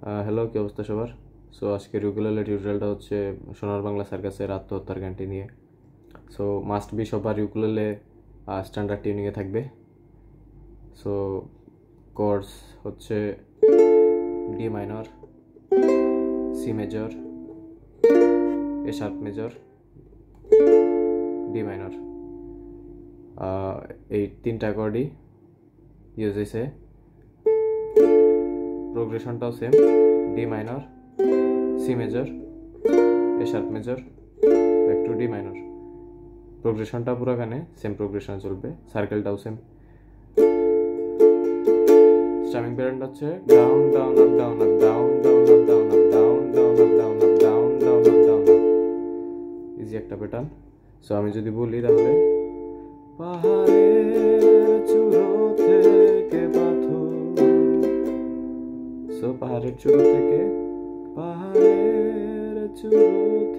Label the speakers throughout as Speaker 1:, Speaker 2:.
Speaker 1: Hello, কি অবস্থা সবার? সো আজকের ইউকুলেলে টিউটোরিয়ালটা হচ্ছে সোনার বাংলা সার্কাসের আত্মহত্যার গানটি নিয়ে। সো মাস্ট বি সবার ইউকুলেলে স্ট্যান্ডার্ড টিউনিংয়ে থাকবে। সো কর্ডস হচ্ছে D minor, C major, A sharp major, D minor. এই তিনটা কর্ডই ইউজ হয়েছে। প্রোগ্রেশনটাও same, D minor, C major, A sharp major, back to D minor. প্রোগ্রেশনটা পুরো গানে সেম প্রোগ্রেশন চলবে, সার্কেলটাও সেম। স্ট্রামিং প্যাটার্নটা হচ্ছে down down up down up down down up down up down down up down up down down up down up. Easy একটা pattern. So আমি যদি বলি তাহলে পাহাড়ের চূড়ো থেকে পাথর। সো পাহাড়ের চূড়ো থেকে, পাহাড়ের চূড়ো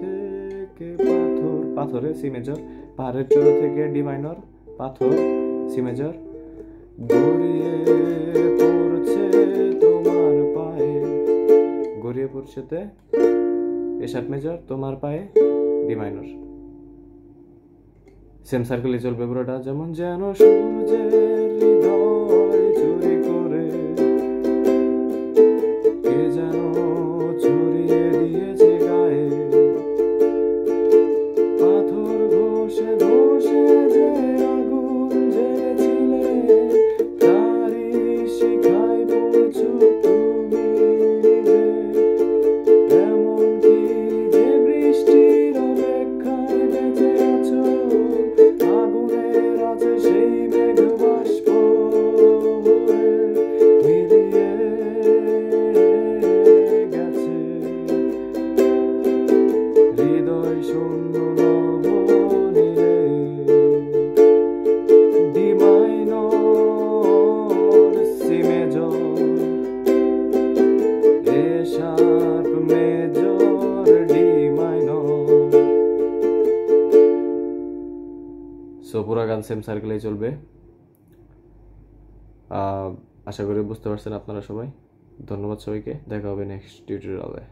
Speaker 1: থেকে পাথর, পাথরে সি মেজর, পাহাড়ের চূড়ো থেকে ডি মাইনর, পাথর সি মেজর, গড়িয়ে পড়ছে তোমার পায়ে, গড়িয়ে পড়ছেতে এ শার্প মেজর, তোমার পায়ে ডি মাইনর। সেম সার্কেলে চলবে পুরোটা, যেমন যেন সূর্যের হৃদয় চুরি করে কে যেন ছড়িয়ে দিয়েছে গায়ে, পাথর ঘষে ঘষে যে আগুন জ্বেলেছিলে তারই শিখায় পড়ছো তুমি নিজে, এমনকি যে বৃষ্টির অপেক্ষায় বেঁচে আছো, আগুনের আছে সেই মেঘ বাষ্প মিলিয়ে গেছে হৃদয় শূন্য নবনীলে। D minor, C major, A sharp major, D minor. So পুরো গান সেম সার্কেলেই চলবে। আশা করি বুঝতে পারছেন আপনারা সবাই। ধন্যবাদ সবাইকে, দেখা হবে নেক্সট টিউটোরিয়ালে।